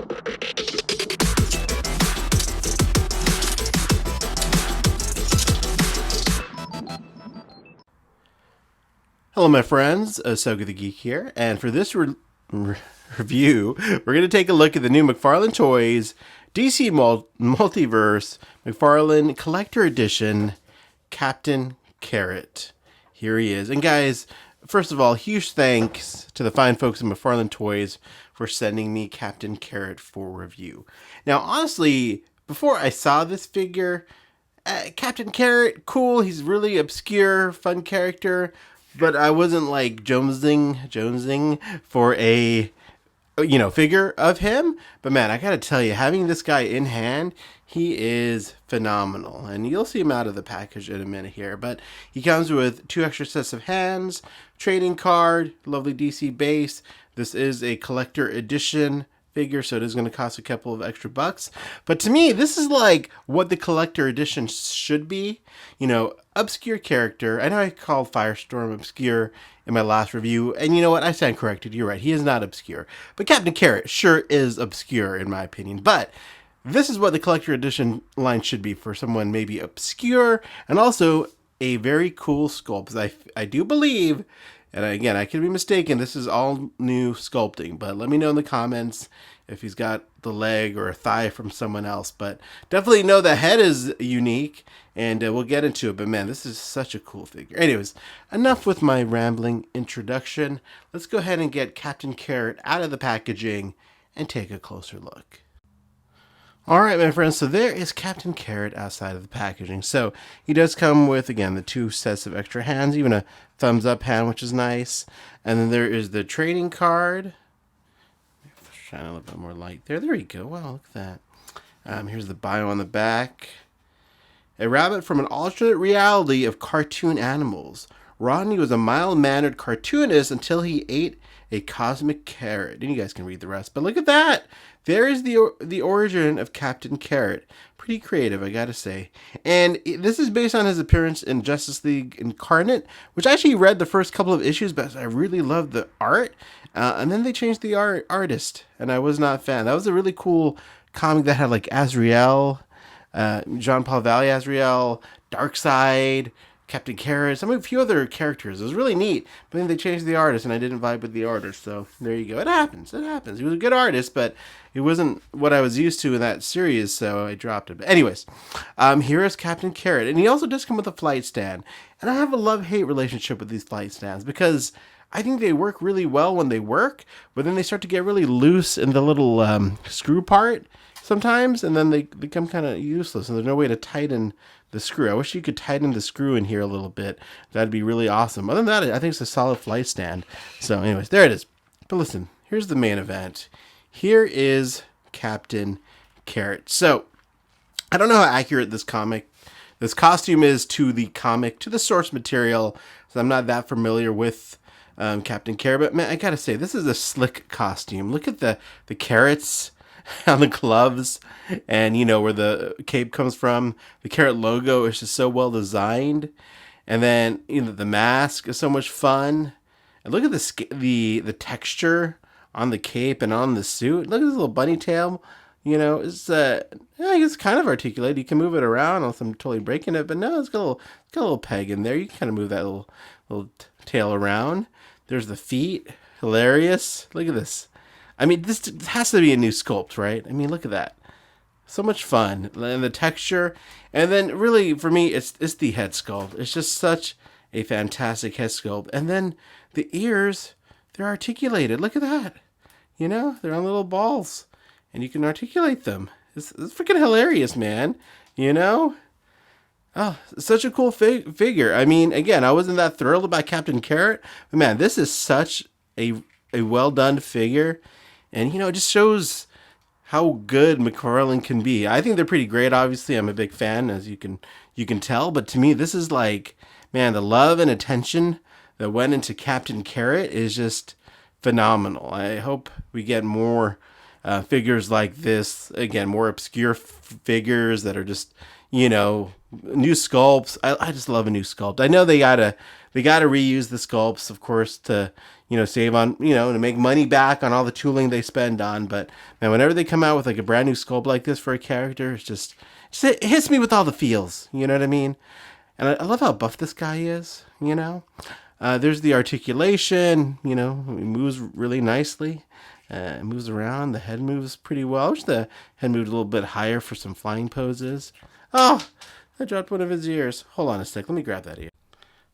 Hello my friends, Asoka the Geek here, and for this review, we're going to take a look at the new McFarlane Toys DC Multiverse McFarlane Collector Edition Captain Carrot. Here he is. And guys, first of all, huge thanks to the fine folks at McFarlane Toys for sending me Captain Carrot for review. Now honestly, before I saw this figure, Captain Carrot, cool, he's really obscure, fun character. But I wasn't like jonesing for a, figure of him. But man, I gotta tell you, having this guy in hand, he is phenomenal. And you'll see him out of the package in a minute here. But he comes with 2 extra sets of hands, trading card, lovely DC base. This is a collector edition figure, so it is going to cost a couple of extra bucks. But to me, this is like what the collector edition should be. Obscure character. I know I called Firestorm obscure in my last review, and you know what? I stand corrected. You're right. He is not obscure. But Captain Carrot sure is obscure in my opinion. But this is what the collector edition line should be for someone maybe obscure and also a very cool sculpt. Because I do believe, and again, I could be mistaken, this is all new sculpting, but let me know in the comments if he's got the leg or a thigh from someone else. But definitely know the head is unique, and we'll get into it. But man, this is such a cool figure. Anyways, enough with my rambling introduction. Let's go ahead and get Captain Carrot out of the packaging and take a closer look. Alright my friends, so there is Captain Carrot outside of the packaging. So he does come with, again, the 2 sets of extra hands, even a thumbs up hand, which is nice. And then there is the trading card. Shine a little bit more light there. There you go. Wow, look at that. Here's the bio on the back. A rabbit from an alternate reality of cartoon animals. Rodney was a mild-mannered cartoonist until he ate a cosmic carrot. And you guys can read the rest. But look at that. There is the origin of Captain Carrot. Pretty creative, I gotta say. And this is based on his appearance in Justice League Incarnate, which I actually read the first couple of issues, but I really loved the art. And then they changed the artist, and I was not a fan. That was a really cool comic that had like Azrael, Jean-Paul Valley Azrael, Darkseid, Captain Carrot, a few other characters. It was really neat, but then they changed the artist, and I didn't vibe with the artist, so there you go. It happens. He was a good artist, but it wasn't what I was used to in that series, so I dropped it. But anyways, here is Captain Carrot, and he also does come with a flight stand, and I have a love-hate relationship with these flight stands, because I think they work really well when they work, but then they start to get really loose in the little screw part sometimes, and then they become kind of useless, and there's no way to tighten the screw. I wish you could tighten the screw in here a little bit. That'd be really awesome. Other than that, I think it's a solid flight stand. So anyways, there it is. But listen, here's the main event. Here is Captain Carrot. So I don't know how accurate this costume is to the comic, to the source material, so I'm not that familiar with Captain Carrot. But man, I gotta say, this is a slick costume. Look at the carrots on the gloves, and where the cape comes from. The carrot logo is just so well designed, and then the mask is so much fun. And look at the texture on the cape and on the suit. Look at this little bunny tail. It's kind of articulated. You can move it around unless I'm totally breaking it, but no, it's got a little peg in there. You can kind of move that little tail around. There's the feet. Hilarious. Look at this. I mean, this has to be a new sculpt, right? I mean, look at that. So much fun. And the texture. And then, really, for me, it's the head sculpt. It's just such a fantastic head sculpt. And then the ears, they're articulated. Look at that. They're on little balls. And you can articulate them. It's freaking hilarious, man. Oh, such a cool figure. I mean, again, I wasn't that thrilled about Captain Carrot. But, man, this is such a well-done figure. And, it just shows how good McFarlane can be. I think they're pretty great, obviously. I'm a big fan, as you can tell. But to me, this is like, man, the love and attention that went into Captain Carrot is just phenomenal. I hope we get more figures like this. Again, more obscure figures that are just, new sculpts. I just love a new sculpt. I know they gotta reuse the sculpts, of course, to save on, to make money back on all the tooling they spend on. But man, whenever they come out with like a brand new sculpt like this for a character, it hits me with all the feels. You know what I mean? And I love how buff this guy is. There's the articulation. He moves really nicely. It moves around. The head moves pretty well. I wish the head moved a little bit higher for some flying poses. Oh, I dropped one of his ears. Hold on a sec. Let me grab that ear.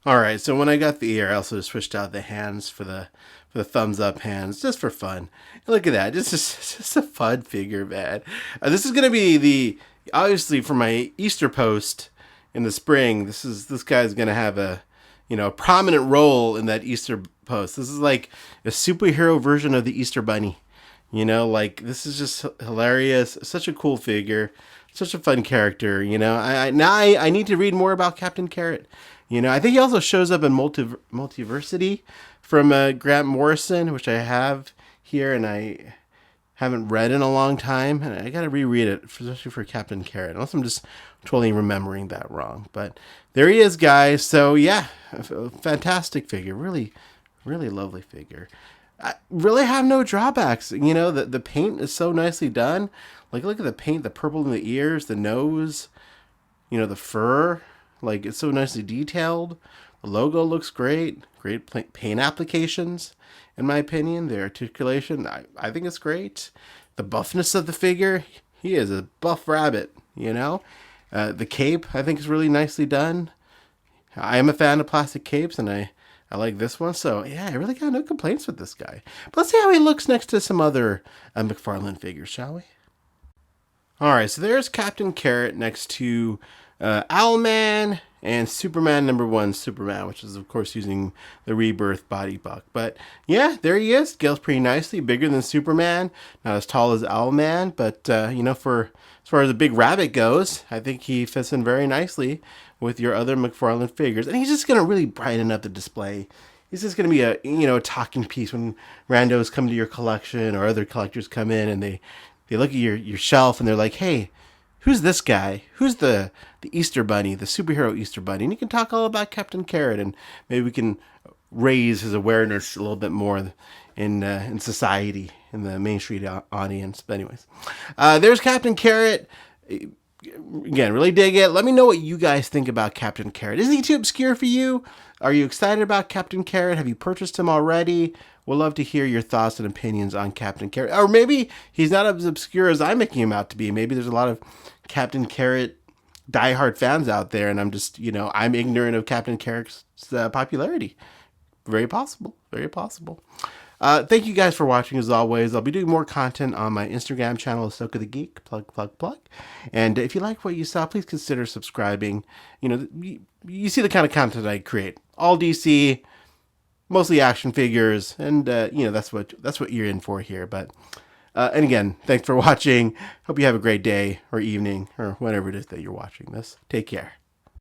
All right. So when I got the ear, I also switched out the hands for the thumbs up hands, just for fun. And look at that. Just a fun figure, man. This is going to be obviously for my Easter post in the spring. This guy's going to have a prominent role in that Easter post. This is like a superhero version of the Easter Bunny. This is just hilarious. Such a cool figure. Such a fun character. I need to read more about Captain Carrot. I think he also shows up in Multiversity from Grant Morrison, which I have here, and I haven't read in a long time, and I gotta reread it, especially for Captain Carrot, unless I'm just totally remembering that wrong. But there he is, guys. So yeah, a fantastic figure. Really, really lovely figure. I really have no drawbacks. The paint is so nicely done. Like, look at the paint, the purple in the ears, the nose, the fur. Like, it's so nicely detailed. The logo looks great. Great paint applications, in my opinion. The articulation, I think it's great. The buffness of the figure, he is a buff rabbit, The cape, I think, is really nicely done. I am a fan of plastic capes, and I like this one. So, yeah, I really got no complaints with this guy. But let's see how he looks next to some other McFarlane figures, shall we? All right, so there's Captain Carrot next to Owlman and Superman #1 Superman, which is, of course, using the Rebirth body buck. But, yeah, there he is. Scales pretty nicely. Bigger than Superman. Not as tall as Owlman. But, for as far as the big rabbit goes, I think he fits in very nicely with your other McFarlane figures. And he's just going to really brighten up the display. He's just going to be a talking piece when randos come to your collection or other collectors come in and they look at your shelf and they're like, hey, who's this guy? Who's the Easter Bunny, the superhero Easter Bunny? And you can talk all about Captain Carrot, and maybe we can raise his awareness a little bit more in society, in the Main Street audience. But anyways, there's Captain Carrot. Again, really dig it. Let me know what you guys think about Captain Carrot. Is he too obscure for you? Are you excited about Captain Carrot? Have you purchased him already? We'll love to hear your thoughts and opinions on Captain Carrot. Or maybe he's not as obscure as I'm making him out to be. Maybe there's a lot of Captain Carrot diehard fans out there, and I'm just, I'm ignorant of Captain Carrot's popularity. Very possible. Very possible. Thank you guys for watching, as always. I'll be doing more content on my Instagram channel, Asoka the Geek. Plug, plug, plug. And if you like what you saw, please consider subscribing. You see the kind of content I create. All DC, mostly action figures, and that's what you're in for here. But and again, thanks for watching. Hope you have a great day or evening or whatever it is that you're watching this. Take care.